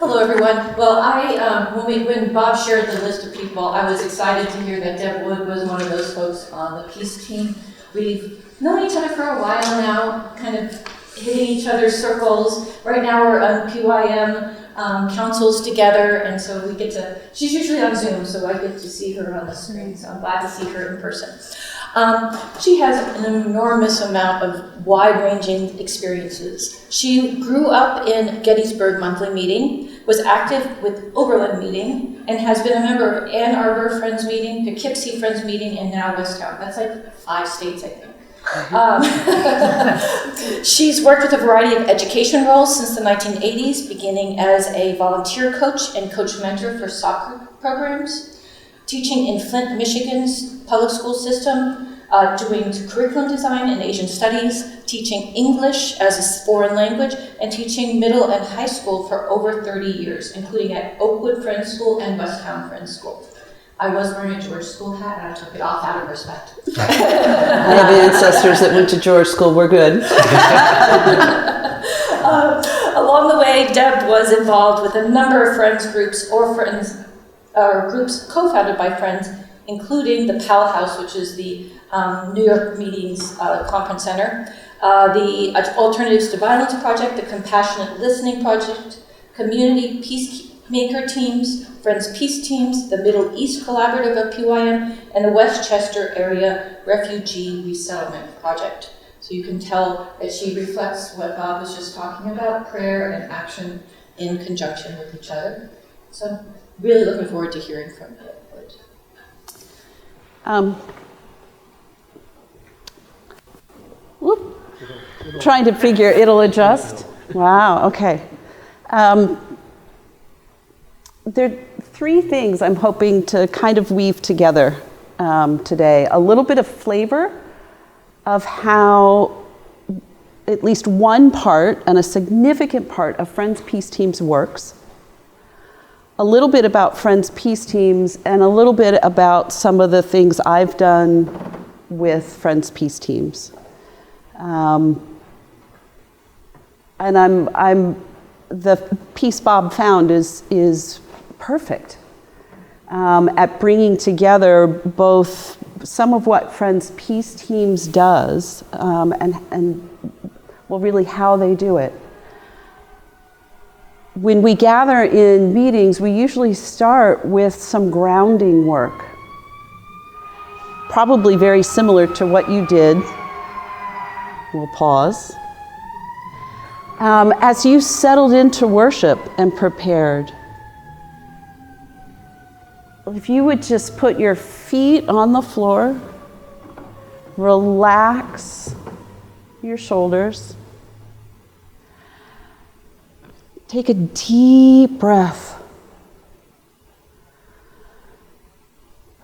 Hello, everyone. Well, when Bob shared the list of people, I was excited to hear that Deb Wood was one of those folks on the peace team. We've known each other for a while now, kind of hitting each other's circles. Right now we're on PYM councils together, and so we get to, she's usually on Zoom, so I get to see her on the screen, so I'm glad to see her in person. She has an enormous amount of wide-ranging experiences. She grew up in Gettysburg Monthly Meeting, was active with Oberlin Meeting, and has been a member of Ann Arbor Friends Meeting, Poughkeepsie Friends Meeting, and now Westtown. That's like 5 states, I think. She's worked with a variety of education roles since the 1980s, beginning as a volunteer coach and coach mentor for soccer programs, teaching in Flint, Michigan's public school system, doing curriculum design and Asian studies, teaching English as a foreign language, and teaching middle and high school for over 30 years, including at Oakwood Friends School and Westtown Friends School. I was wearing a George School hat, and I took it off out of respect. I have ancestors that went to George School. We're good. Along the way, Deb was involved with a number of friends groups or groups co-founded by friends, including the Powell House, which is the New York Meetings Conference Center, the Alternatives to Violence Project, the Compassionate Listening Project, Community Peacemaker Teams, Friends Peace Teams, the Middle East Collaborative of PYM, and the Westchester Area Refugee Resettlement Project. So you can tell that she reflects what Bob was just talking about, prayer and action in conjunction with each other. So really looking forward to hearing from you. Trying to figure, it'll adjust. Wow, okay. There are 3 things I'm hoping to kind of weave together today. A little bit of flavor of how at least one part and a significant part of Friends Peace Teams works. A little bit about Friends Peace Teams, and a little bit about some of the things I've done with Friends Peace Teams. And the piece Bob found is perfect at bringing together both some of what Friends Peace Teams does and really how they do it. When we gather in meetings, we usually start with some grounding work, probably very similar to what you did. We'll pause. As you settled into worship and prepared, if you would just put your feet on the floor, relax your shoulders, take a deep breath,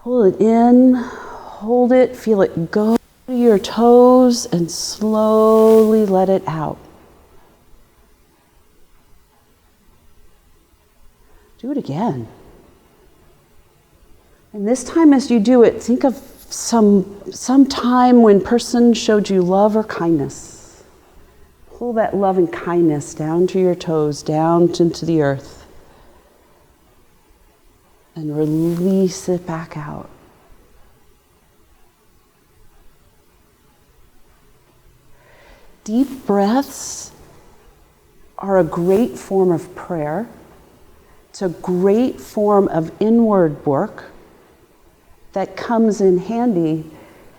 pull it in, hold it, feel it go to your toes, and slowly let it out. Do it again. And this time as you do it, think of some time when person showed you love or kindness. Pull that love and kindness down to your toes, down into the earth. And release it back out. Deep breaths are a great form of prayer. It's a great form of inward work that comes in handy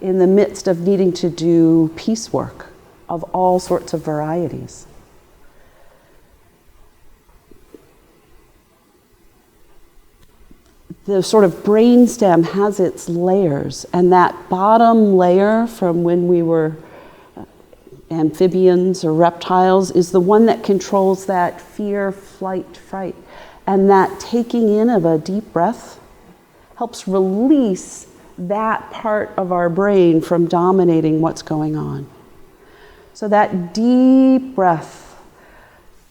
in the midst of needing to do peace work of all sorts of varieties. The sort of brainstem has its layers, and that bottom layer from when we were amphibians or reptiles is the one that controls that fear, flight, fright. And that taking in of a deep breath helps release that part of our brain from dominating what's going on. So that deep breath,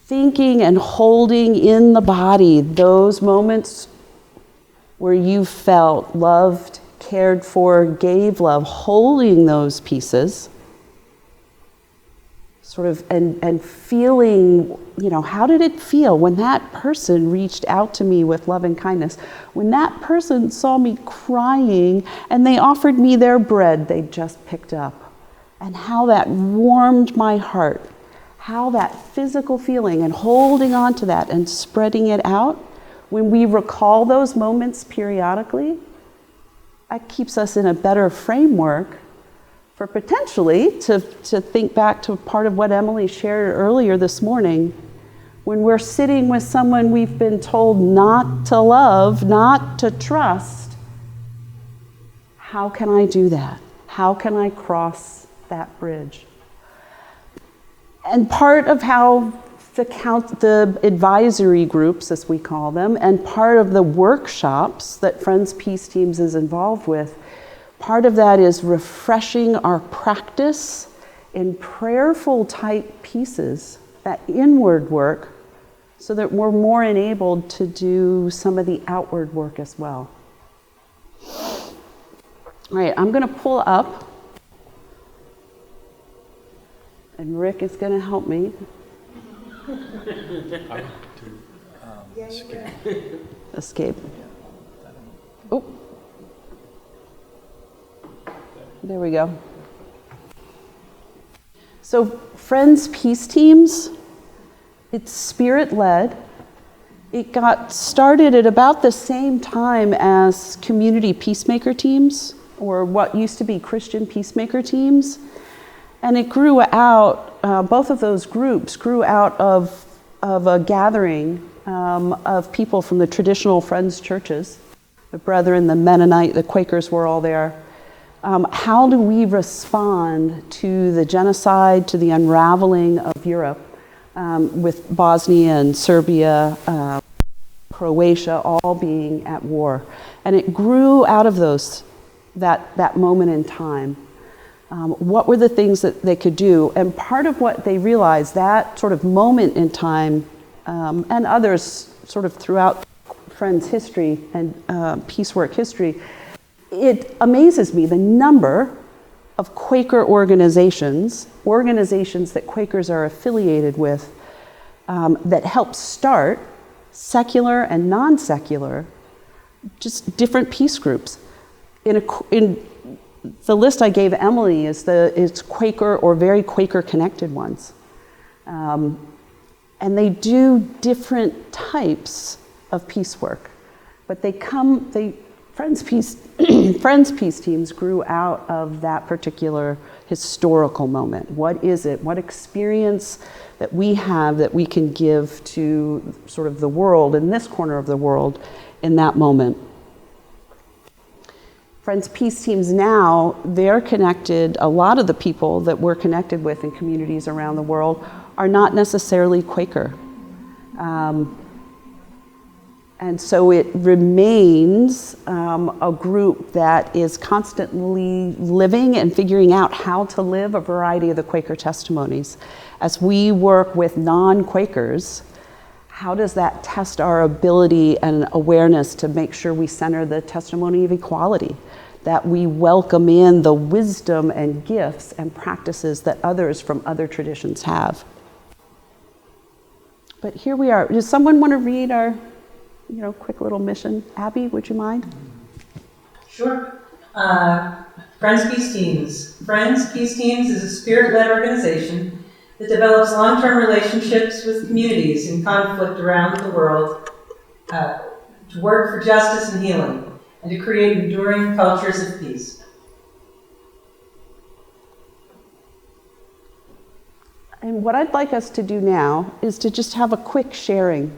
thinking and holding in the body those moments where you felt loved, cared for, gave love, holding those pieces sort of, and feeling, how did it feel when that person reached out to me with love and kindness? When that person saw me crying and they offered me their bread they'd just picked up, and how that warmed my heart, how that physical feeling and holding on to that and spreading it out, when we recall those moments periodically, that keeps us in a better framework for potentially to think back to part of what Emily shared earlier this morning. When we're sitting with someone we've been told not to love, not to trust, how can I do that? How can I cross that bridge? And part of how the advisory groups, as we call them, and part of the workshops that Friends Peace Teams is involved with, part of that is refreshing our practice in prayerful type pieces, that inward work, so that we're more enabled to do some of the outward work as well. All right, I'm going to pull up, and Rick is going to help me. Escape. Oh. There we go. So Friends Peace Teams, it's spirit-led. It got started at about the same time as community peacemaker teams, or what used to be Christian peacemaker teams. And it grew out, both of those groups grew out of a gathering of people from the traditional Friends churches. The Brethren, the Mennonite, the Quakers were all there. How do we respond to the genocide, to the unraveling of Europe, with Bosnia and Serbia, Croatia all being at war? And it grew out of that moment in time. What were the things that they could do? And part of what they realized, that sort of moment in time, and others sort of throughout Friends history and peace work history, it amazes me the number of Quaker organizations that Quakers are affiliated with, that help start secular and non-secular, just different peace groups. In the list I gave Emily it's Quaker or very Quaker connected ones. And they do different types of peace work, but Friends Peace Teams grew out of that particular historical moment. What is it? What experience that we have that we can give to sort of the world, in this corner of the world, in that moment? Friends Peace Teams now, they're connected, a lot of the people that we're connected with in communities around the world are not necessarily Quaker. And so it remains a group that is constantly living and figuring out how to live a variety of the Quaker testimonies. As we work with non-Quakers, how does that test our ability and awareness to make sure we center the testimony of equality, that we welcome in the wisdom and gifts and practices that others from other traditions have? But here we are. Does someone want to read our quick little mission? Abby, would you mind? Sure. Friends Peace Teams. Friends Peace Teams is a spirit-led organization that develops long-term relationships with communities in conflict around the world to work for justice and healing, and to create enduring cultures of peace. And what I'd like us to do now is to just have a quick sharing.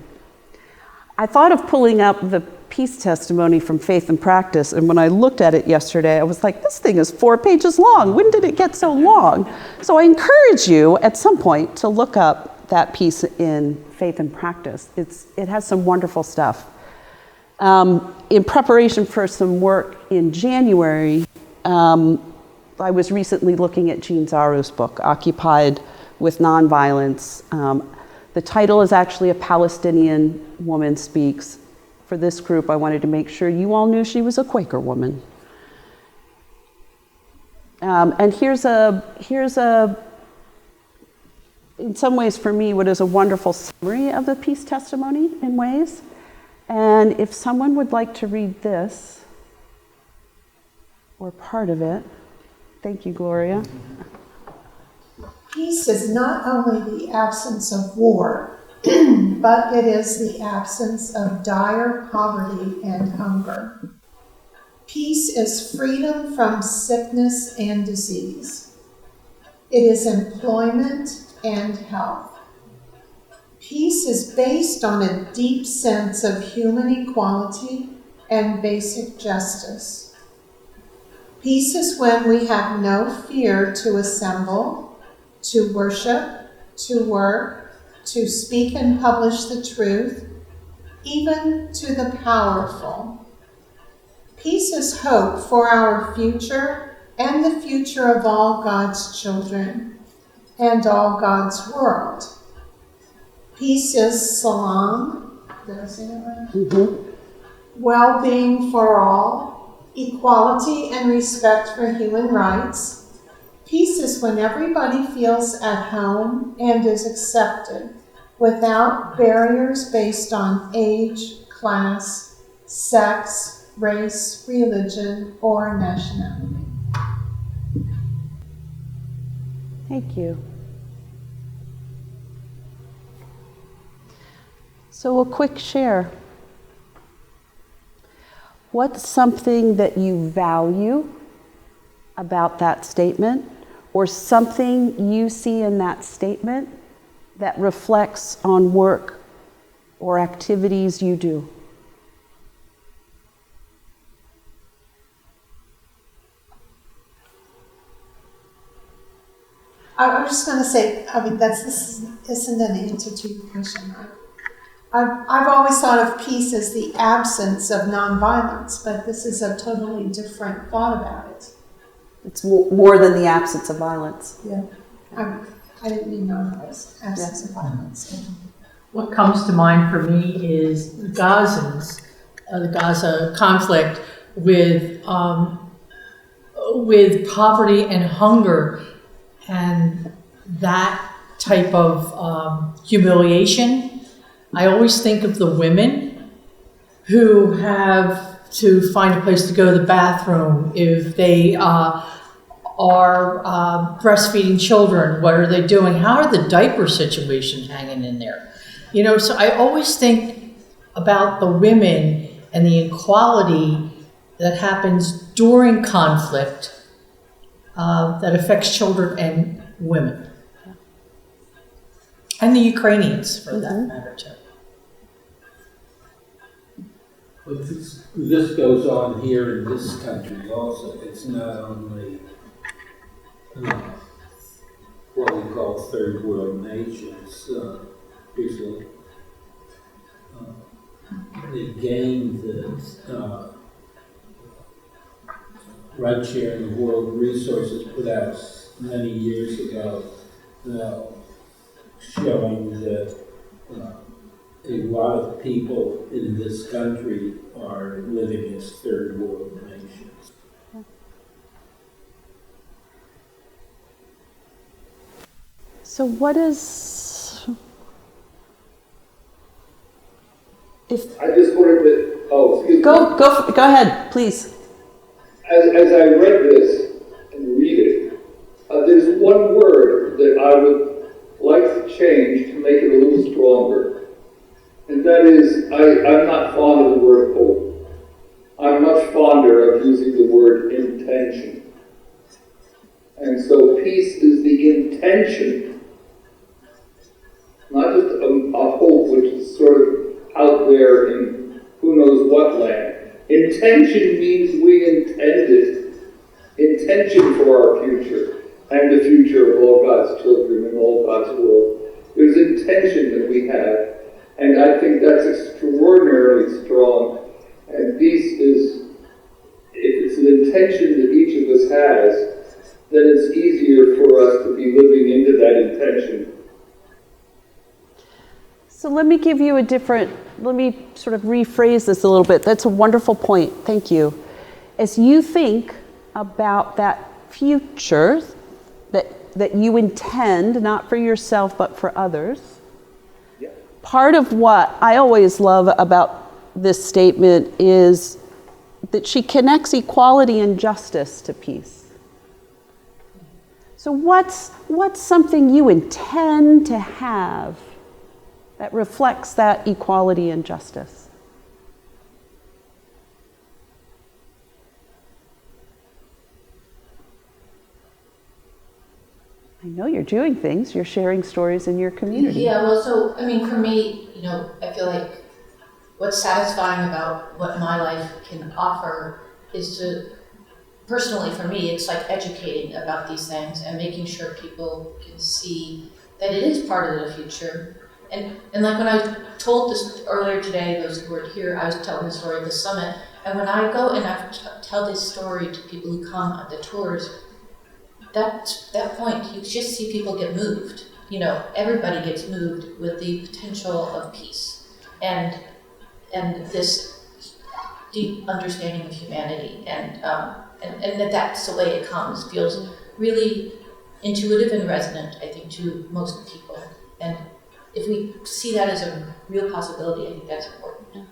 I thought of pulling up the peace testimony from Faith and Practice, and when I looked at it yesterday, I was like, this thing is 4 pages long. When did it get so long? So I encourage you at some point to look up that piece in Faith and Practice. It has some wonderful stuff. In preparation for some work in January, I was recently looking at Jean Zaru's book, Occupied with Nonviolence. The title is actually A Palestinian Woman Speaks. For this group, I wanted to make sure you all knew she was a Quaker woman. And here's a in some ways for me, what is a wonderful summary of the peace testimony in ways. And if someone would like to read this, or part of it, thank you, Gloria. Peace is not only the absence of war, but it is the absence of dire poverty and hunger. Peace is freedom from sickness and disease. It is employment and health. Peace is based on a deep sense of human equality and basic justice. Peace is when we have no fear to assemble, to worship, to work, to speak and publish the truth, even to the powerful. Peace is hope for our future and the future of all God's children and all God's world. Peace is Salem, did I say that right? Mm-hmm. Well-being for all, equality and respect for human rights. Peace is when everybody feels at home and is accepted without barriers based on age, class, sex, race, religion, or nationality. Thank you. So a quick share. What's something that you value about that statement, or something you see in that statement that reflects on work or activities you do? I was just going to say, I mean, this isn't an answer to your question. I've always thought of peace as the absence of nonviolence, but this is a totally different thought about it. It's more than the absence of violence. Yeah, I didn't mean nonviolence, absence of violence. What comes to mind for me is the Gaza conflict with poverty and hunger, and that type of humiliation. I always think of the women who have to find a place to go to the bathroom if they are breastfeeding children. What are they doing? How are the diaper situations hanging in there? You know, so I always think about the women and the inequality that happens during conflict that affects children and women. And the Ukrainians, for that matter, too. But this goes on here in this country also. It's not only what we call third world nations. Usually, they gained the right sharing of world resources put out many years ago, showing that a lot of people in this country are living as third world nations. So what is, if I just wanted to, excuse me. Go ahead, please. As I read this and read it, there's one word that I would like to change to make it a little stronger. And that is, I'm not fond of the word hope. I'm much fonder of using the word intention. And so peace is the intention, not just a hope which is sort of out there in who knows what land. Intention means we intended. Intention for our future and the future of all God's children and all God's world. There's intention that we have. And I think that's extraordinarily strong. And peace is, if it's an intention that each of us has, then it's easier for us to be living into that intention. So let me give you let me sort of rephrase this a little bit. That's a wonderful point. Thank you. As you think about that future that that you intend, not for yourself, but for others. Yeah. Part of what I always love about this statement is that she connects equality and justice to peace. So what's something you intend to have that reflects that equality and justice? I know you're doing things, you're sharing stories in your community. Yeah, well, so, I mean, for me, you know, I feel like what's satisfying about what my life can offer is to, personally for me, it's like educating about these things and making sure people can see that it is part of the future. And like when I told this earlier today, those who were here, I was telling the story of the summit, and when I go and I tell this story to people who come at the tours, that point, you just see people get moved. You know, everybody gets moved with the potential of peace and this deep understanding of humanity, and that's the way it comes. Feels really intuitive and resonant, I think, to most people. And if we see that as a real possibility, I think that's important.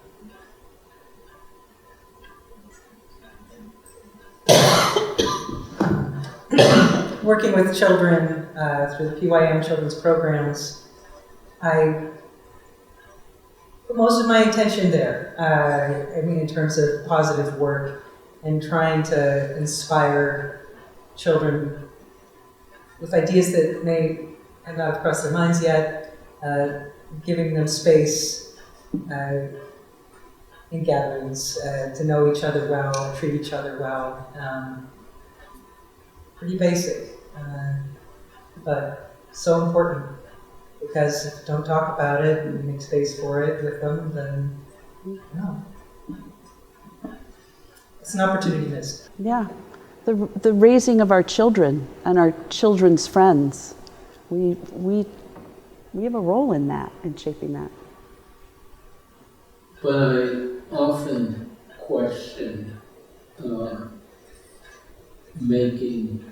Working with children through the PYM children's programs, I put most of my attention there. I mean, in terms of positive work and trying to inspire children with ideas that may have not crossed their minds yet, giving them space in gatherings to know each other well, treat each other well. Pretty basic, but so important, because if you don't talk about it and make space for it with them, then no. It's an opportunity missed. Yeah, the raising of our children and our children's friends, we have a role in that, in shaping that. But I often question making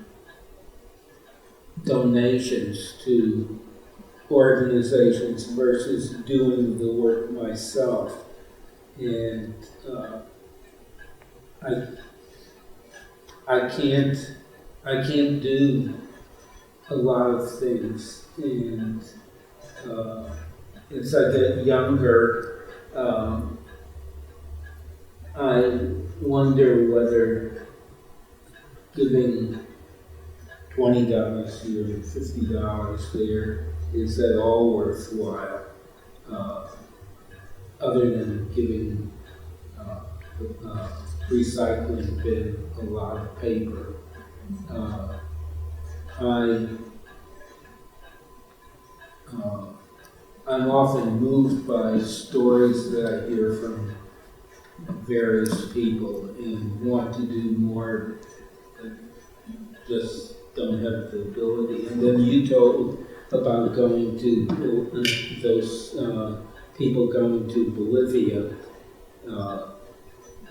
donations to organizations versus doing the work myself. And I can't do a lot of things, and as I get younger, I wonder whether giving $20 here and $50 there is at all worthwhile, other than giving recycling bin a lot of paper. I'm often moved by stories that I hear from various people and want to do more, just don't have the ability. And then you told about going to those people going to Bolivia,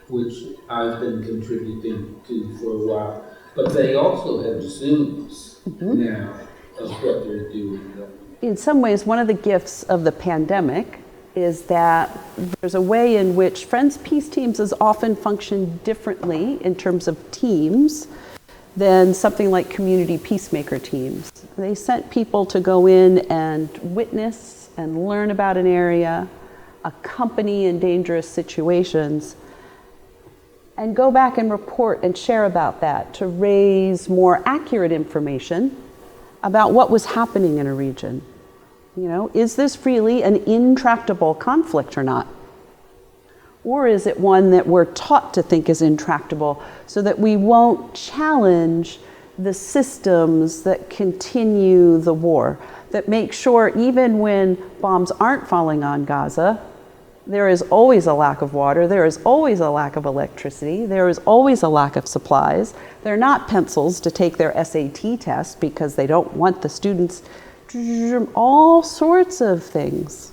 which I've been contributing to for a while. But they also have Zooms now of what they're doing. In some ways, one of the gifts of the pandemic is that there's a way in which Friends Peace Teams has often functioned differently in terms of teams than something like community peacemaker teams. They sent people to go in and witness and learn about an area, accompany in dangerous situations, and go back and report and share about that to raise more accurate information about what was happening in a region. You know, is this really an intractable conflict or not? Or is it one that we're taught to think is intractable so that we won't challenge the systems that continue the war, that make sure even when bombs aren't falling on Gaza, there is always a lack of water, there is always a lack of electricity, there is always a lack of supplies. They're not pencils to take their SAT test because they don't want the students, all sorts of things,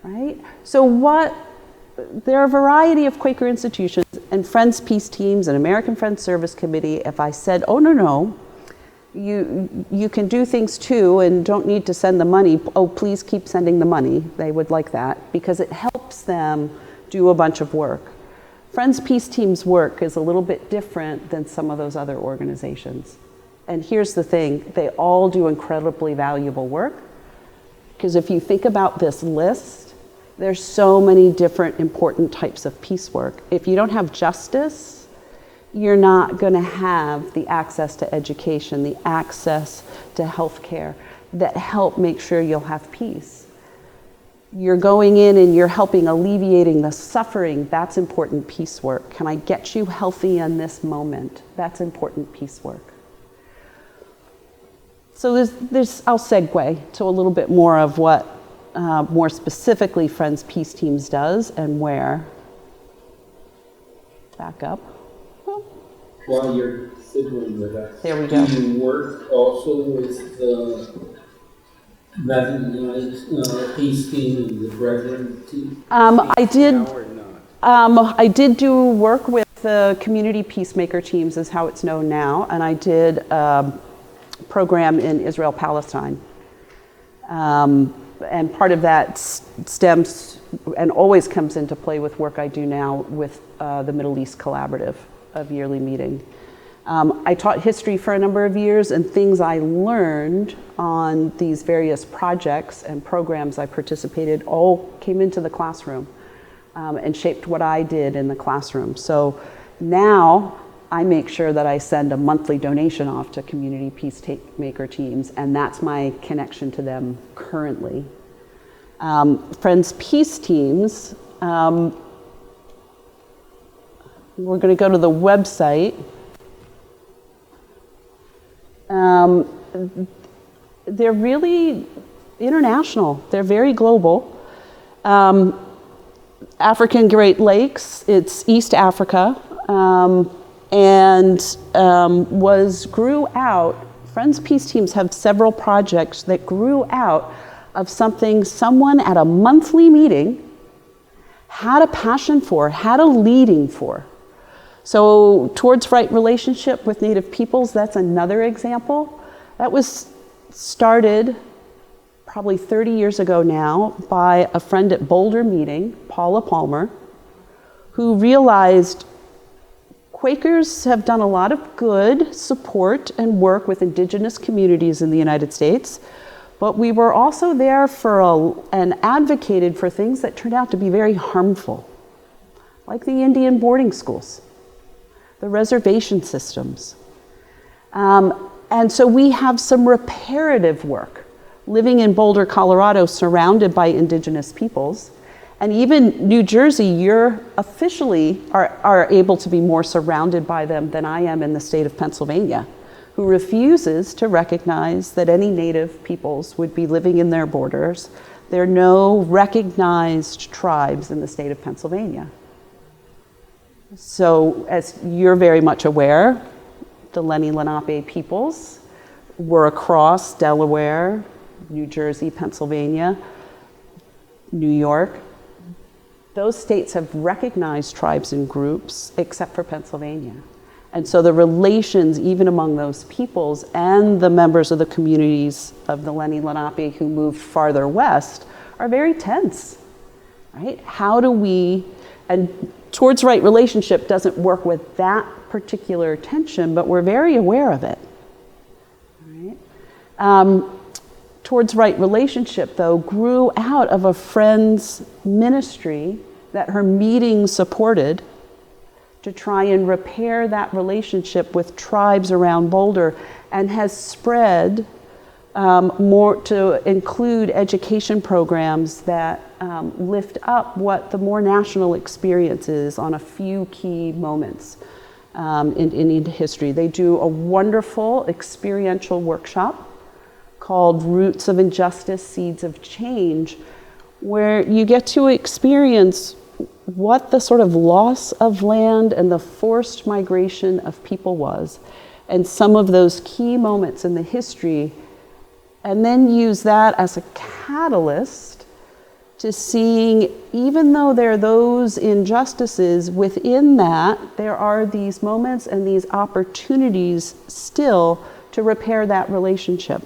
right? So there are a variety of Quaker institutions and Friends Peace Teams and American Friends Service Committee. If I said, oh no, You can do things too and don't need to send the money. Oh, please keep sending the money. They would like that because it helps them do a bunch of work. Friends Peace Team's work is a little bit different than some of those other organizations. And here's the thing, they all do incredibly valuable work because if you think about this list, there's so many different important types of peace work. If you don't have justice, you're not going to have the access to education, the access to health care that help make sure you'll have peace. You're going in and you're helping alleviating the suffering. That's important peace work. Can I get you healthy in this moment? That's important peace work. So I'll segue to a little bit more of what more specifically Friends Peace Teams does and where. Back up. While you're fiddling with that, there we go. Do you work also with the Mennonite Peace Team and the Brethren team? I did do work with the community peacemaker teams, is how it's known now, and I did a program in Israel-Palestine. And part of that stems and always comes into play with work I do now with the Middle East Collaborative, of yearly meeting. I taught history for a number of years, and things I learned on these various projects and programs I participated all came into the classroom and shaped what I did in the classroom. So now I make sure that I send a monthly donation off to community peacemaker teams, and that's my connection to them currently. Friends Peace Teams, we're going to go to the website. They're really international. They're very global. African Great Lakes, it's East Africa, grew out. Friends Peace Teams have several projects that grew out of something someone at a monthly meeting had a passion for, had a leading for. So Towards Right Relationship with Native Peoples, that's another example. That was started probably 30 years ago now by a friend at Boulder meeting, Paula Palmer, who realized Quakers have done a lot of good support and work with indigenous communities in the United States, but we were also there and advocated for things that turned out to be very harmful, like the Indian boarding schools, the reservation systems. And so we have some reparative work, living in Boulder, Colorado, surrounded by indigenous peoples. And even New Jersey, you're officially are able to be more surrounded by them than I am in the state of Pennsylvania, who refuses to recognize that any native peoples would be living in their borders. There are no recognized tribes in the state of Pennsylvania. So as you're very much aware, the Lenni Lenape peoples were across Delaware, New Jersey, Pennsylvania, New York. Those states have recognized tribes and groups except for Pennsylvania. And so the relations, even among those peoples and the members of the communities of the Lenni Lenape who moved farther west, are very tense, right? How do we, and Towards Right Relationship doesn't work with that particular tension, but we're very aware of it, right? Towards Right Relationship, though, grew out of a friend's ministry that her meeting supported to try and repair that relationship with tribes around Boulder, and has spread more to include education programs that lift up what the more national experience is on a few key moments in Indian history. They do a wonderful experiential workshop called Roots of Injustice, Seeds of Change, where you get to experience what the sort of loss of land and the forced migration of people was, and some of those key moments in the history, and then use that as a catalyst to seeing, even though there are those injustices, within that, there are these moments and these opportunities still to repair that relationship.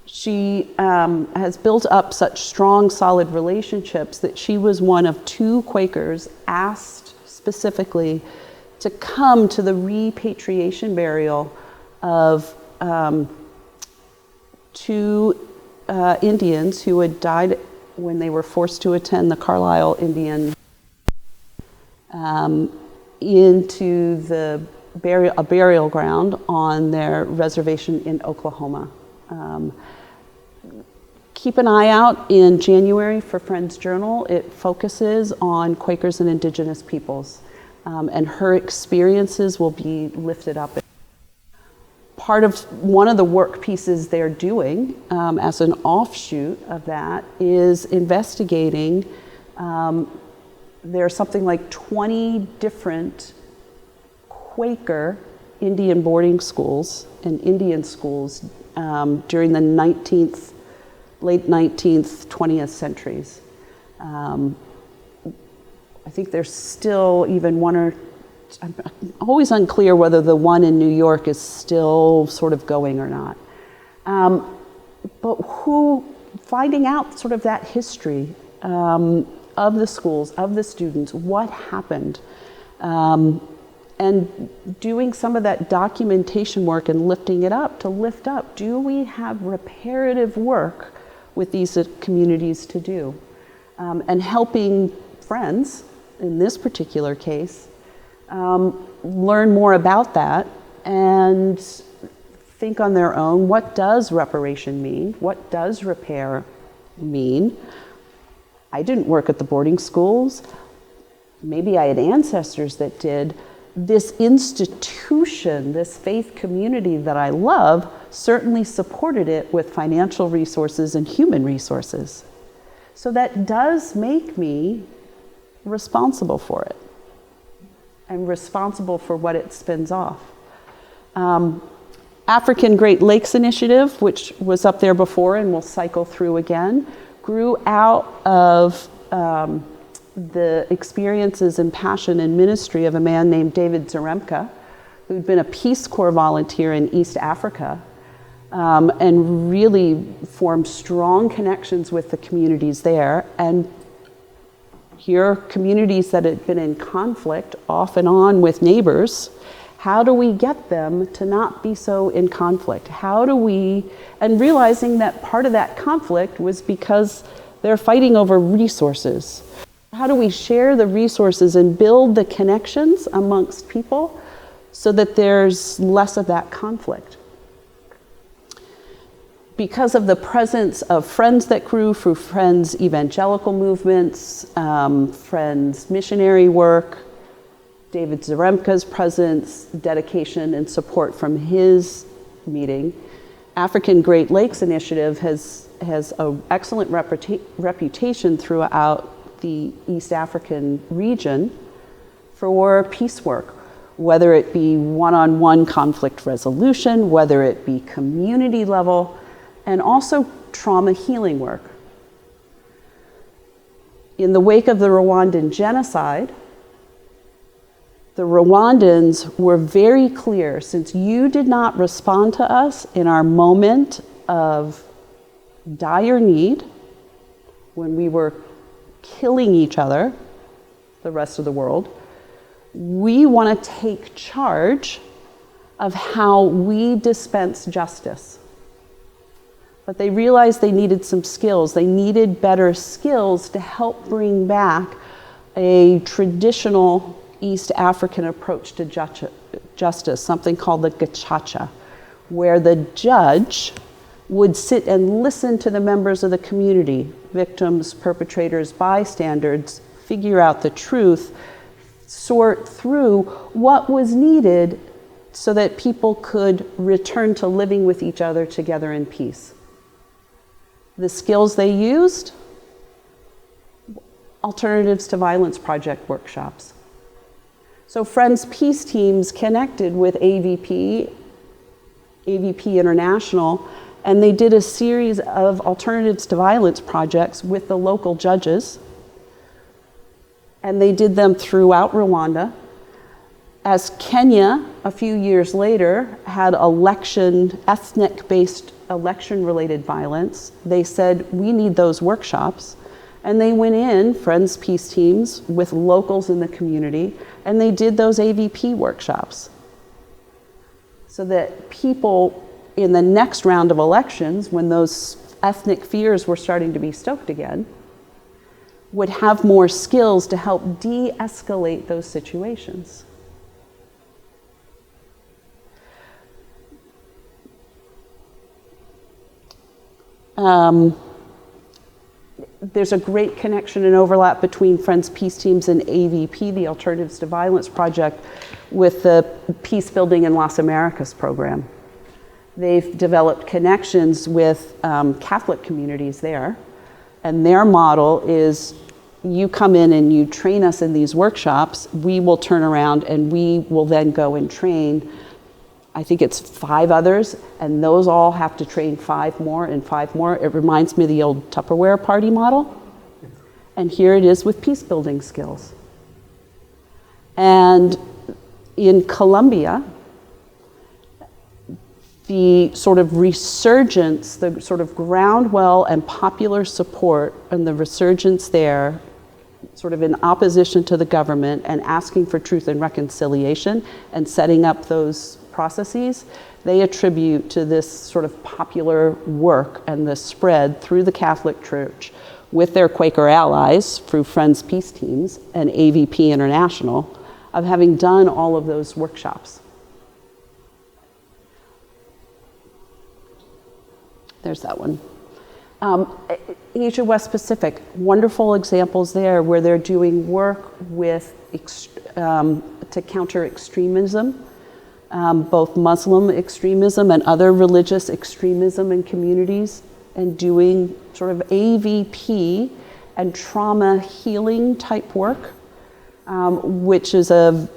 She has built up such strong, solid relationships that she was one of 2 Quakers asked specifically to come to the repatriation burial of 2 Indians who had died when they were forced to attend the Carlisle Indian into a burial ground on their reservation in Oklahoma. Keep an eye out in January for Friends Journal. It focuses on Quakers and Indigenous peoples, and her experiences will be lifted up. Part of one of the work pieces they're doing as an offshoot of that is investigating. There's something like 20 different Quaker Indian boarding schools and Indian schools during the late 19th, 20th centuries. I think there's still even one or I'm always unclear whether the one in New York is still sort of going or not. But finding out sort of that history of the schools, of the students, what happened, and doing some of that documentation work and lifting it up to lift up. Do we have reparative work with these communities to do? And helping friends, in this particular case, learn more about that and think on their own, what does reparation mean? What does repair mean? I didn't work at the boarding schools. Maybe I had ancestors that did. This institution, this faith community that I love, certainly supported it with financial resources and human resources. So that does make me responsible for it and responsible for what it spins off. African Great Lakes Initiative, which was up there before and will cycle through again, grew out of the experiences and passion and ministry of a man named David Zaremka, who'd been a Peace Corps volunteer in East Africa, and really formed strong connections with the communities there. And here, communities that had been in conflict off and on with neighbors, how do we get them to not be so in conflict? And realizing that part of that conflict was because they're fighting over resources. How do we share the resources and build the connections amongst people so that there's less of that conflict? Because of the presence of Friends that grew through Friends evangelical movements, Friends missionary work, David Zaremka's presence, dedication, and support from his meeting, African Great Lakes Initiative has an excellent reputation throughout the East African region for peace work, whether it be one-on-one conflict resolution, whether it be community level, and also trauma healing work. In the wake of the Rwandan genocide, the Rwandans were very clear, since you did not respond to us in our moment of dire need, when we were killing each other, the rest of the world, we want to take charge of how we dispense justice. But they realized they needed some skills. They needed better skills to help bring back a traditional East African approach to justice, something called the gacaca, where the judge would sit and listen to the members of the community, victims, perpetrators, bystanders, figure out the truth, sort through what was needed so that people could return to living with each other together in peace. The skills they used: Alternatives to Violence Project workshops. So Friends Peace Teams connected with AVP International, and they did a series of Alternatives to Violence projects with the local judges. And they did them throughout Rwanda. As Kenya, a few years later, had ethnic-based election-related violence, they said, we need those workshops. And they went in, Friends Peace Teams, with locals in the community, and they did those AVP workshops. So that people in the next round of elections, when those ethnic fears were starting to be stoked again, would have more skills to help de-escalate those situations. There's a great connection and overlap between Friends Peace Teams and AVP, the Alternatives to Violence Project, with the Peace Building in Las Americas program. They've developed connections with Catholic communities there, and their model is you come in and you train us in these workshops, we will turn around and we will then go and train, I think it's 5 others, and those all have to train 5 more and 5 more. It reminds me of the old Tupperware party model. And here it is with peace building skills. And in Colombia, the sort of resurgence, the sort of groundwell and popular support and the resurgence there, sort of in opposition to the government and asking for truth and reconciliation and setting up those processes, they attribute to this sort of popular work and the spread through the Catholic Church with their Quaker allies through Friends Peace Teams and AVP International of having done all of those workshops. There's that one. Asia West Pacific, wonderful examples there where they're doing work with to counter extremism, both Muslim extremism and other religious extremism in communities, and doing sort of AVP and trauma healing type work, which is there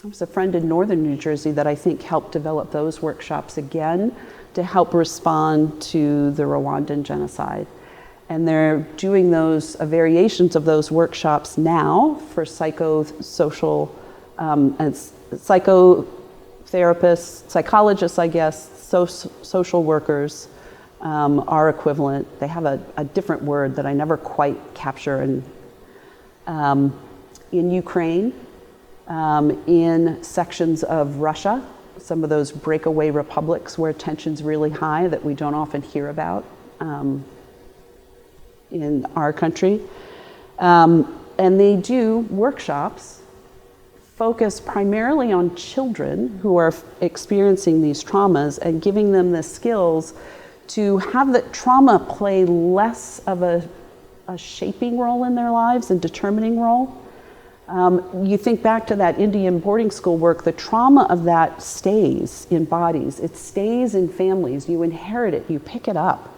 was a friend in northern New Jersey that I think helped develop those workshops again to help respond to the Rwandan genocide. And they're doing those variations of those workshops now for psychosocial and psychotherapists, psychologists, I guess, social workers, are equivalent. They have a different word that I never quite capture in Ukraine, in sections of Russia, some of those breakaway republics where tension's really high that we don't often hear about in our country. And they do workshops focused primarily on children who are experiencing these traumas and giving them the skills to have the trauma play less of a shaping role in their lives and determining role. You think back to that Indian boarding school work, the trauma of that stays in bodies, it stays in families, you inherit it, you pick it up.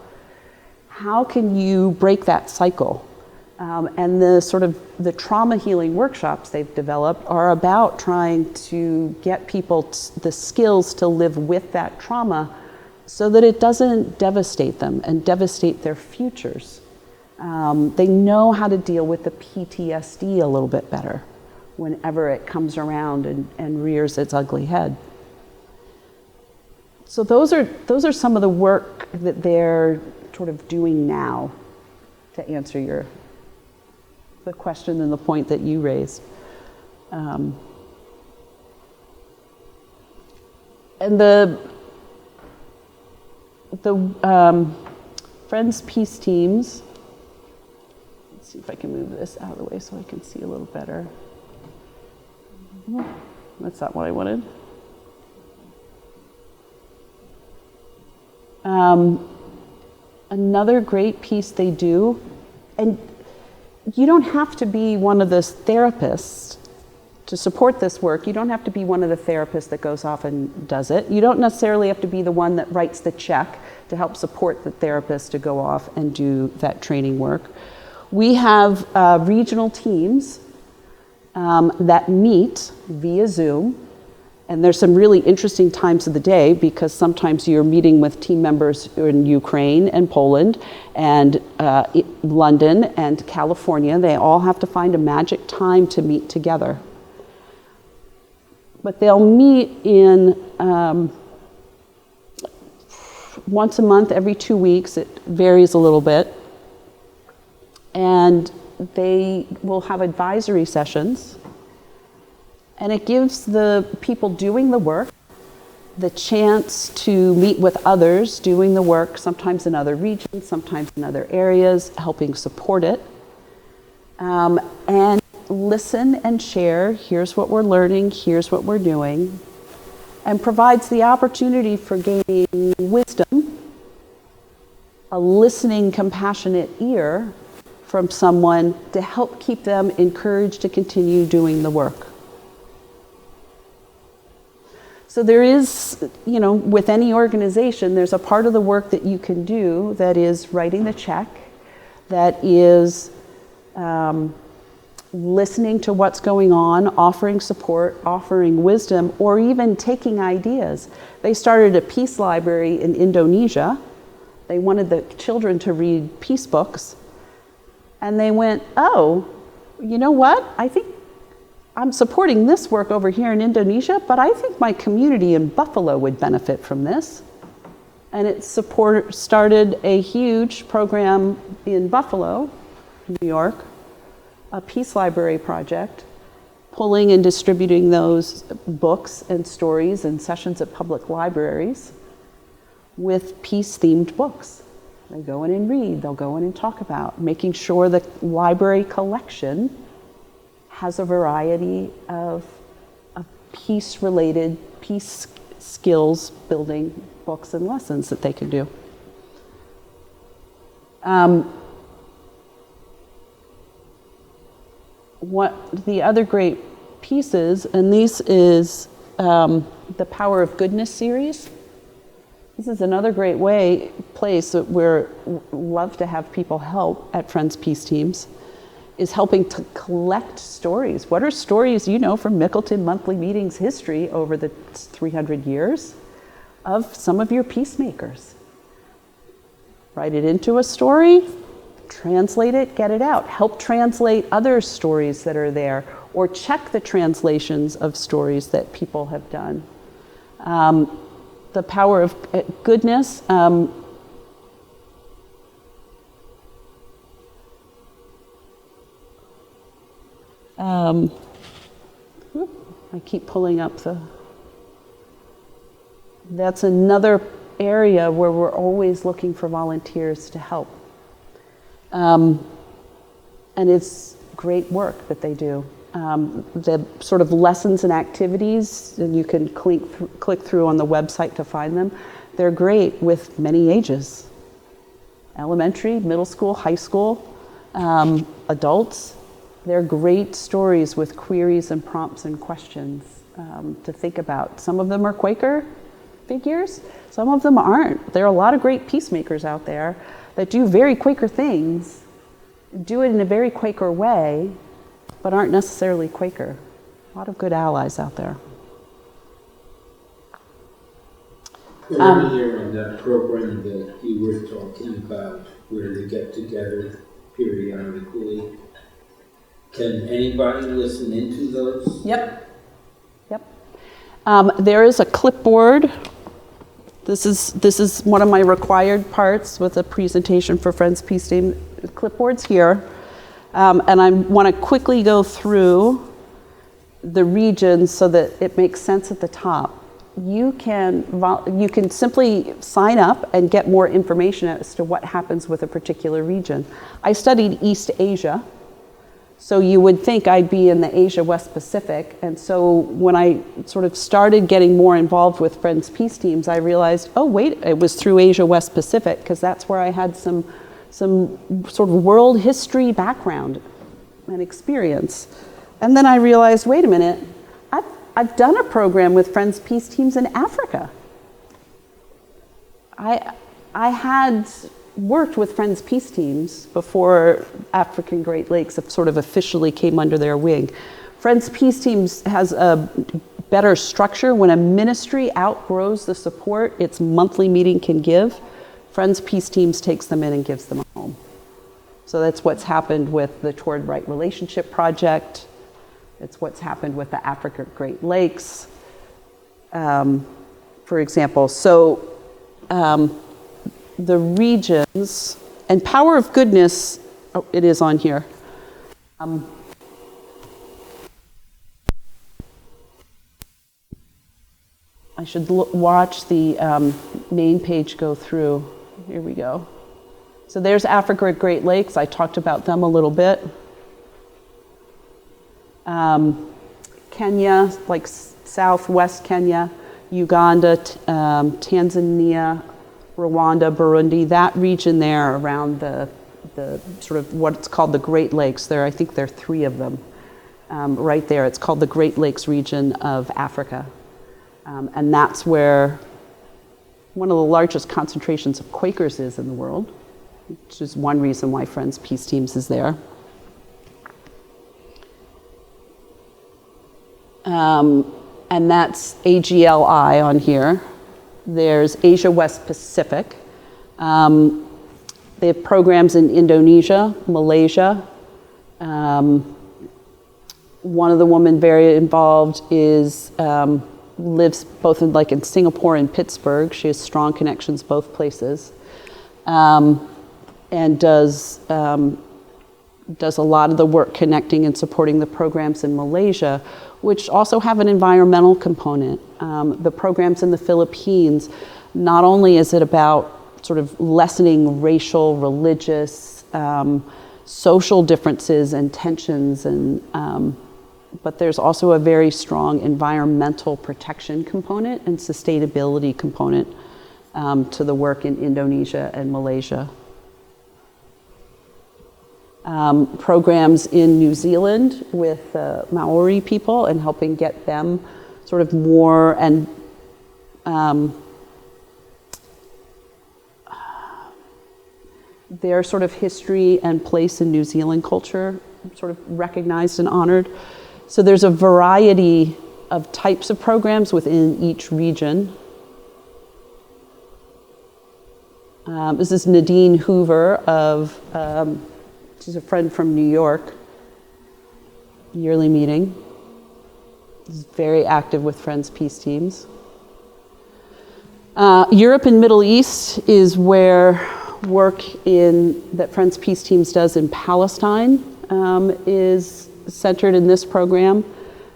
How can you break that cycle? And the sort of the trauma healing workshops they've developed are about trying to get people the skills to live with that trauma so that it doesn't devastate them and devastate their futures. They know how to deal with the PTSD a little bit better whenever it comes around and rears its ugly head. So those are some of the work that they're sort of doing now to answer the question and the point that you raised. And the Friends Peace Teams, let's see if I can move this out of the way so I can see a little better. That's not what I wanted. Another great piece they do, and you don't have to be one of those therapists to support this work. You don't have to be one of the therapists that goes off and does it. You don't necessarily have to be the one that writes the check to help support the therapist to go off and do that training work. We have regional teams that meet via Zoom. And there's some really interesting times of the day because sometimes you're meeting with team members in Ukraine and Poland and London and California. They all have to find a magic time to meet together. but they'll meet in once a month, every 2 weeks. It varies a little bit. And they will have advisory sessions. And it gives the people doing the work the chance to meet with others doing the work, sometimes in other regions, sometimes in other areas, helping support it. And listen and share, here's what we're learning, here's what we're doing, and provides the opportunity for gaining wisdom, a listening, compassionate ear from someone to help keep them encouraged to continue doing the work. So there is, with any organization, there's a part of the work that you can do that is writing the check, that is listening to what's going on, offering support, offering wisdom, or even taking ideas. They started a peace library in Indonesia. They wanted the children to read peace books. And they went, oh, you know what? I think I'm supporting this work over here in Indonesia, but I think my community in Buffalo would benefit from this. And it started a huge program in Buffalo, New York, a peace library project, pulling and distributing those books and stories and sessions at public libraries with peace-themed books. They go in and read, they'll go in and talk about, making sure the library collection has a variety of peace-related, peace skills building books and lessons that they can do. What the other great pieces, and this is the Power of Goodness series. This is another great place that we're love to have people help at Friends Peace Teams, is helping to collect stories. What are stories you know from Mickleton Monthly Meetings history over the 300 years of some of your peacemakers? Write it into a story, translate it, get it out. Help translate other stories that are there, or check the translations of stories that people have done. The Power of Goodness. I keep pulling up that's another area where we're always looking for volunteers to help. And it's great work that they do. The sort of lessons and activities, and you can click through on the website to find them. They're great with many ages. Elementary, middle school, high school, adults. They're great stories with queries and prompts and questions to think about. Some of them are Quaker figures, some of them aren't. There are a lot of great peacemakers out there that do very Quaker things, do it in a very Quaker way, but aren't necessarily Quaker. A lot of good allies out there. Earlier in that program that you were talking about, where they get together periodically, can anybody listen into those? Yep. There is a clipboard. This is one of my required parts with a presentation for Friends Peace Team. The clipboard's here, and I want to quickly go through the regions so that it makes sense at the top. You can simply sign up and get more information as to what happens with a particular region. I studied East Asia. So you would think I'd be in the Asia West Pacific. And so when I sort of started getting more involved with Friends Peace Teams, I realized, oh wait, it was through Asia West Pacific, because that's where I had some sort of world history background and experience. And then I realized, wait a minute, I've done a program with Friends Peace Teams in Africa. I had worked with Friends Peace Teams before African Great Lakes sort of officially came under their wing. Friends Peace Teams has a better structure. When a ministry outgrows the support its monthly meeting can give, Friends Peace Teams takes them in and gives them a home. So that's what's happened with the Toward Right Relationship Project. It's what's happened with the Africa Great Lakes. for example. So the regions, and Power of Goodness, oh, it is on here. I should watch the main page go through. Here we go. So there's Africa Great Lakes. I talked about them a little bit. Kenya, like southwest Kenya, Uganda, Tanzania, Rwanda, Burundi, that region there around the sort of what's called the Great Lakes. I think there are 3 of them right there. It's called the Great Lakes region of Africa. And that's where one of the largest concentrations of Quakers is in the world, which is one reason why Friends Peace Teams is there. And that's AGLI on here. There's Asia West Pacific. They have programs in Indonesia, Malaysia. One of the women very involved is lives both in Singapore and Pittsburgh. She has strong connections both places, and does a lot of the work connecting and supporting the programs in Malaysia, which also have an environmental component. The programs in the Philippines, not only is it about sort of lessening racial, religious, social differences and tensions, but there's also a very strong environmental protection component and sustainability component to the work in Indonesia and Malaysia. Programs in New Zealand with Maori people and helping get them sort of more, and their sort of history and place in New Zealand culture sort of recognized and honored. So there's a variety of types of programs within each region. This is Nadine Hoover of, she's a friend from New York, yearly meeting. She's very active with Friends Peace Teams. Europe and Middle East is where work that Friends Peace Teams does in Palestine is centered in this program.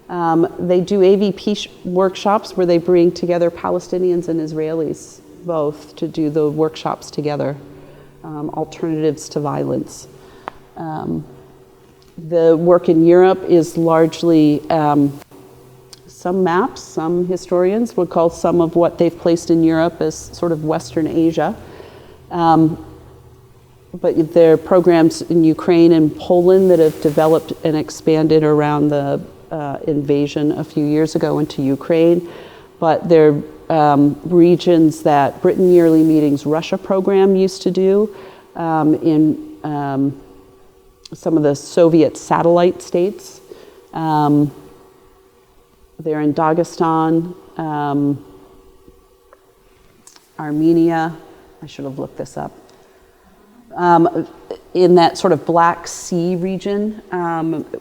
They do AVP workshops where they bring together Palestinians and Israelis both to do the workshops together, alternatives to violence. The work in Europe is largely some maps, some historians would call some of what they've placed in Europe as sort of Western Asia. But there are programs in Ukraine and Poland that have developed and expanded around the invasion a few years ago into Ukraine. But there are regions that Britain Yearly Meetings Russia program used to do in some of the Soviet satellite states. They're in Dagestan, Armenia. I should have looked this up. In that sort of Black Sea region,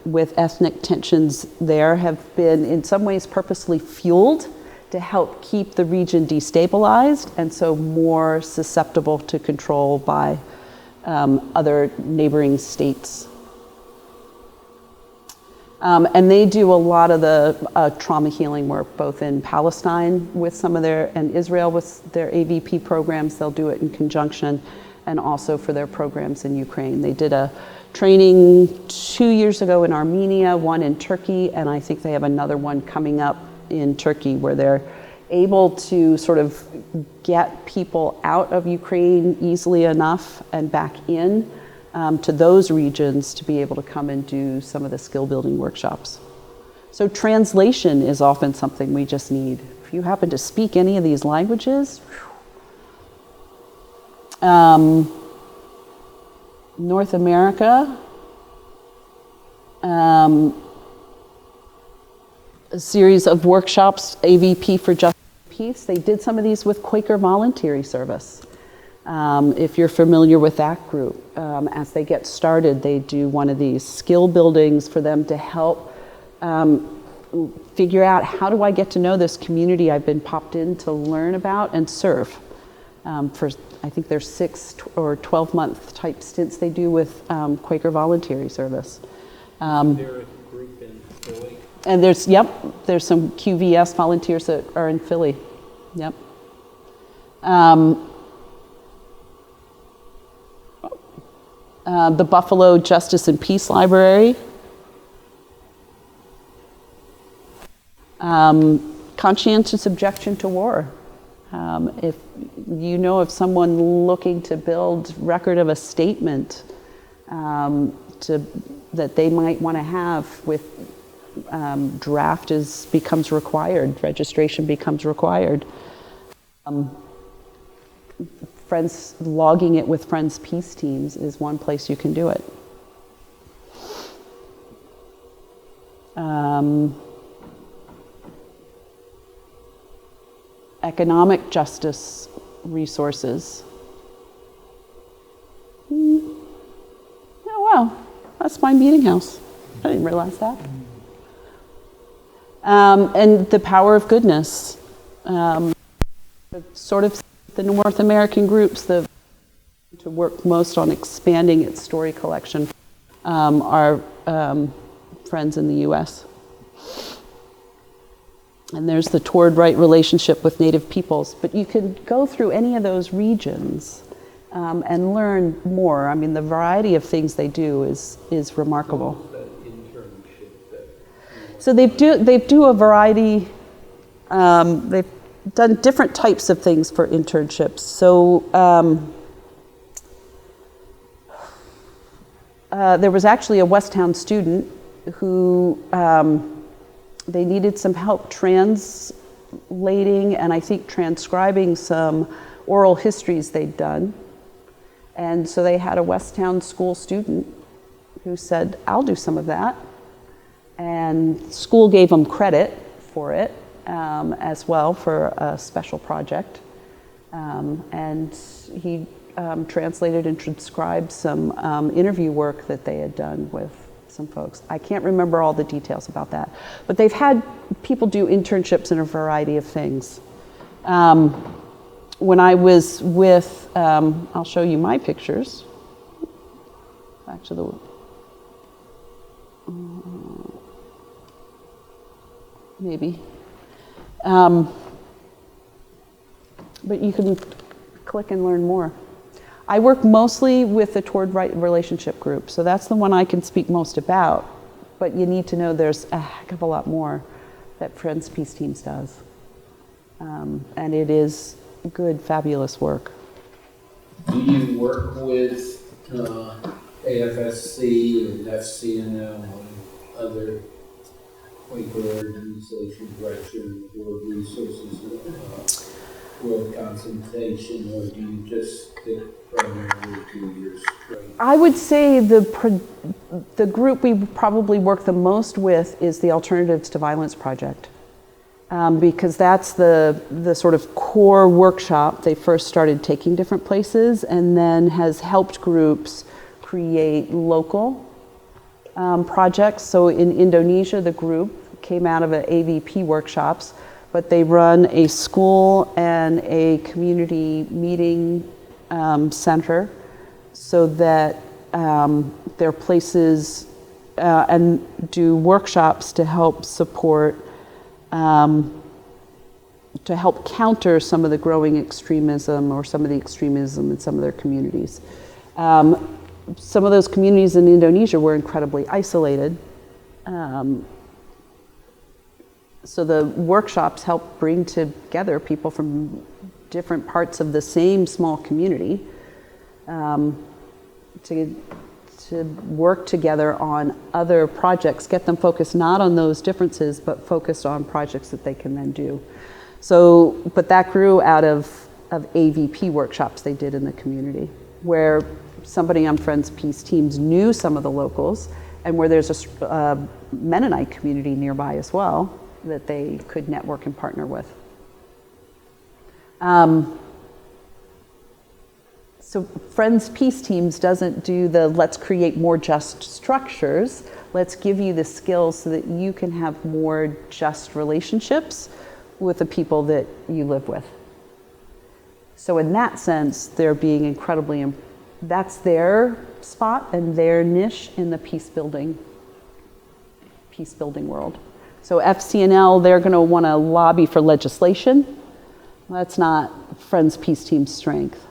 with ethnic tensions there, have been in some ways purposely fueled to help keep the region destabilized and so more susceptible to control by other neighboring states. And they do a lot of the trauma healing work, both in Palestine with some of and Israel with their AVP programs. They'll do it in conjunction, and also for their programs in Ukraine. They did a training 2 years ago in Armenia, one in Turkey, and I think they have another one coming up in Turkey where they're able to sort of get people out of Ukraine easily enough and back in to those regions to be able to come and do some of the skill building workshops. So translation is often something we just need. If you happen to speak any of these languages, North America, a series of workshops, AVP for Justice and Peace. They did some of these with Quaker Voluntary Service. If you're familiar with that group, as they get started, they do one of these skill buildings for them to help figure out, how do I get to know this community I've been popped in to learn about and serve? For, I think there's 6 or 12-month type stints they do with Quaker Voluntary Service. They're a group in Philly. And there's some QVS volunteers that are in Philly. Yep. The Buffalo Justice and Peace Library. Conscientious objection to war. If you know of someone looking to build record of a statement that they might want to have with draft becomes required, registration becomes required. Friends, logging it with Friends Peace Teams is one place you can do it. Economic justice resources. Oh, wow, that's my meeting house. I didn't realize that. And the power of goodness. Sort of the North American groups that to work most on expanding its story collection are friends in the U.S. And there's the Toward Right relationship with Native peoples. But you can go through any of those regions and learn more. I mean, the variety of things they do is remarkable. So they do a variety. They've done different types of things for internships. So there was actually a Westtown student who they needed some help translating and I think transcribing some oral histories they'd done. And so they had a Westtown school student who said, I'll do some of that. And school gave them credit for it as well for a special project. And he translated and transcribed some interview work that they had done with some folks. I can't remember all the details about that, but they've had people do internships in a variety of things. When I was with, I'll show you my pictures. Back to the, maybe. But you can click and learn more. I work mostly with the Toward Right relationship group, so that's the one I can speak most about. But you need to know there's a heck of a lot more that Friends Peace Teams does. And it is good, fabulous work. Do you work with AFSC and FCNL and other Quaker organizations, Veteran World Resources, World Concentration, or do you just stick primarily to your strength? I would say the group we probably work the most with is the Alternatives to Violence Project, because that's the sort of core workshop they first started taking different places and then has helped groups create local projects. So in Indonesia, the group came out of an AVP workshops, but they run a school and a community meeting center so that there are places and do workshops to help support, to help counter some of the growing extremism or some of the extremism in some of their communities. Some of those communities in Indonesia were incredibly isolated. So the workshops help bring together people from different parts of the same small community to work together on other projects, get them focused not on those differences, but focused on projects that they can then do. So, but that grew out of AVP workshops they did in the community, where somebody on Friends Peace Teams knew some of the locals, and where there's a Mennonite community nearby as well that they could network and partner with. So So Friends Peace Teams doesn't do the let's create more just structures. Let's give you the skills so that you can have more just relationships with the people that you live with. So in that sense, they're being incredibly, that's their spot and their niche in the peace building world. So FCNL, they're going to want to lobby for legislation. That's not Friends Peace Team's strength.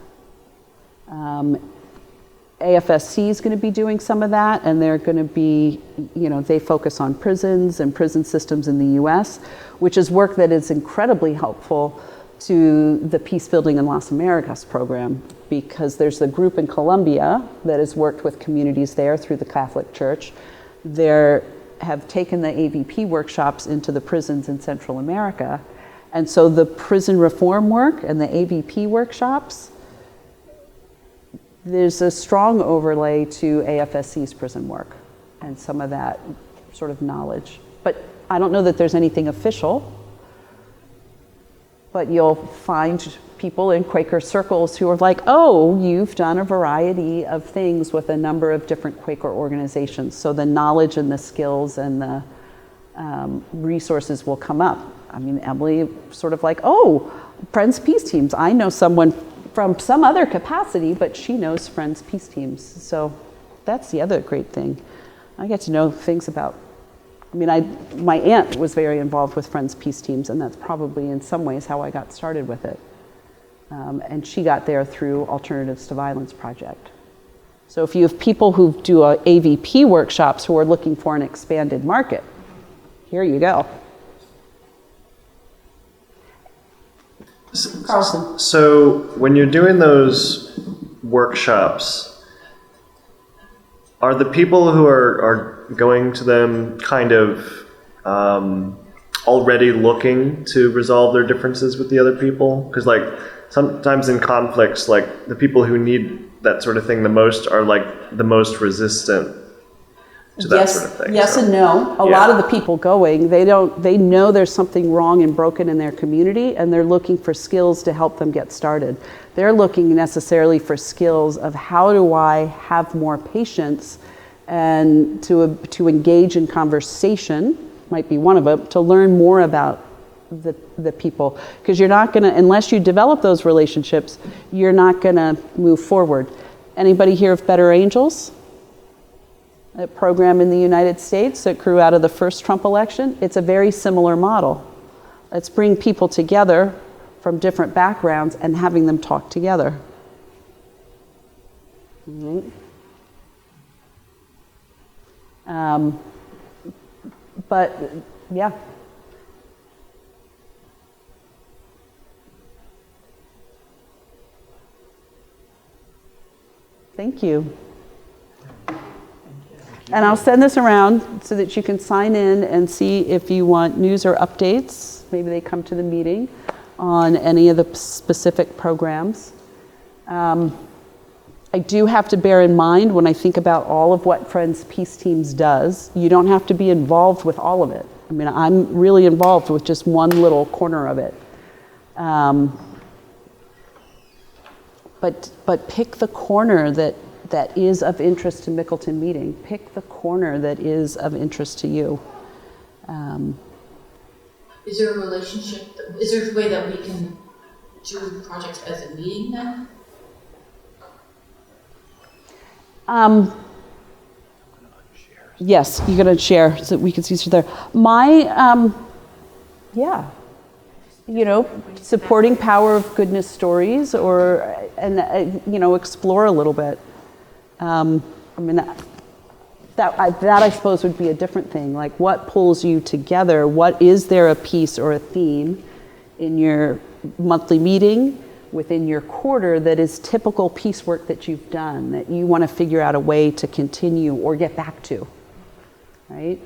AFSC is going to be doing some of that, and they're going to be, they focus on prisons and prison systems in the US, which is work that is incredibly helpful to the Peace Building in Las Americas program, because there's a group in Colombia that has worked with communities there through the Catholic Church. They have taken the AVP workshops into the prisons in Central America. And so the prison reform work and the AVP workshops, there's a strong overlay to AFSC's prison work and some of that sort of knowledge. But I don't know that there's anything official, but you'll find people in Quaker circles who are like, oh, you've done a variety of things with a number of different Quaker organizations. So the knowledge and the skills and the resources will come up. I mean, Emily sort of like, oh, Friends Peace Teams. I know someone from some other capacity, but she knows Friends Peace Teams. So that's the other great thing. I get to know things about, my aunt was very involved with Friends Peace Teams, and that's probably in some ways how I got started with it. And she got there through Alternatives to Violence Project. So if you have people who do AVP workshops who are looking for an expanded market, here you go. Carlson. So when you're doing those workshops, are the people who are going to them kind of already looking to resolve their differences with the other people? Because like sometimes in conflicts, like the people who need that sort of thing the most are like the most resistant to that sort of thing. Yes, and no. A lot of the people going, they know there's something wrong and broken in their community, and they're looking for skills to help them get started. They're looking necessarily for skills of how do I have more patience and to engage in conversation, might be one of them, to learn more about the people. Because you're not gonna, unless you develop those relationships, you're not gonna move forward. Anybody hear of Better Angels? A program in the United States that grew out of the first Trump election. It's a very similar model. Let's bring people together from different backgrounds and having them talk together. Mm-hmm. But yeah. Thank you. And I'll send this around so that you can sign in and see if you want news or updates. Maybe they come to the meeting on any of the specific programs. I do have to bear in mind when I think about all of what Friends Peace Teams does, you don't have to be involved with all of it. I mean, I'm really involved with just one little corner of it. But pick the corner that is of interest to Mickleton Meeting. Pick the corner that is of interest to you. Is there a relationship, is there a way that we can do projects as a meeting then? Yes, you're going to share so that we can see each other. Supporting power of goodness stories, explore a little bit. That I suppose would be a different thing. Like, what pulls you together? What is there a piece or a theme in your monthly meeting, within your quarter, that is typical piecework that you've done that you want to figure out a way to continue or get back to, right?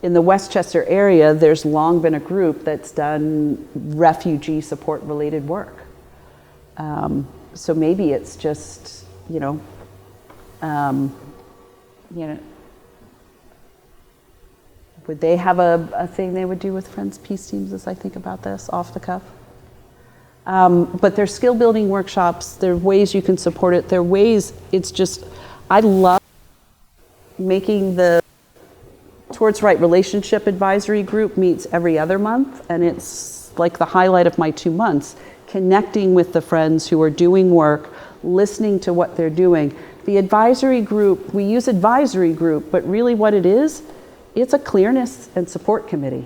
In the Westchester area, there's long been a group that's done refugee support related work. So maybe it's just, would they have a thing they would do with Friends Peace Teams as I think about this off the cuff? But there's skill building workshops, there are ways you can support it, there are ways, it's just, I love making the Towards Right Relationship Advisory Group meets every other month, and it's like the highlight of my 2 months, connecting with the friends who are doing work, listening to what they're doing. The advisory group, we use advisory group, but really what it is, it's a clearness and support committee.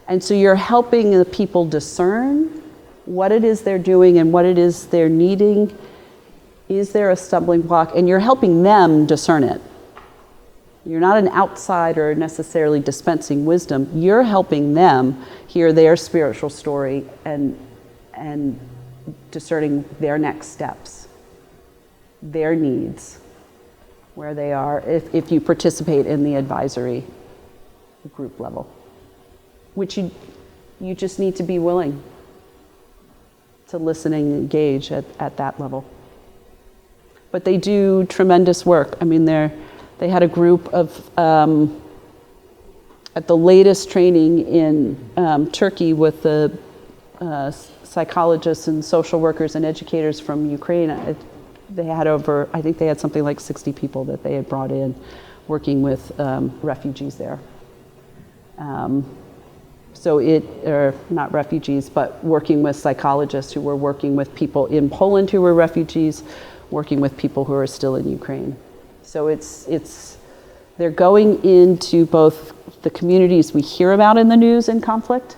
And so you're helping the people discern what it is they're doing and what it is they're needing. Is there a stumbling block? And you're helping them discern it. You're not an outsider necessarily dispensing wisdom. You're helping them hear their spiritual story and discerning their next steps, their needs, where they are, if you participate in the advisory group level, which you just need to be willing to listen and engage at that level. But they do tremendous work. I mean, they had a group of, at the latest training in Turkey with the psychologists and social workers and educators from Ukraine, they had I think they had something like 60 people that they had brought in working with refugees there. Or not refugees, but working with psychologists who were working with people in Poland who were refugees, working with people who are still in Ukraine. So they're going into both the communities we hear about in the news in conflict,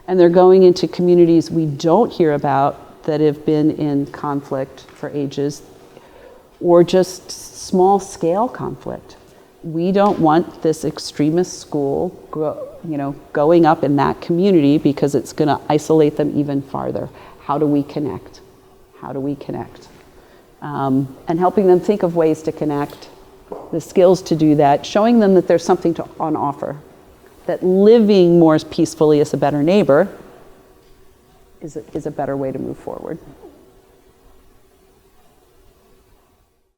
and they're going into communities we don't hear about that have been in conflict for ages, or just small scale conflict. We don't want this extremist school going up in that community because it's going to isolate them even farther. How do we connect? How do we connect? And helping them think of ways to connect, the skills to do that, showing them that there's something on offer, that living more peacefully as a better neighbor is a better way to move forward.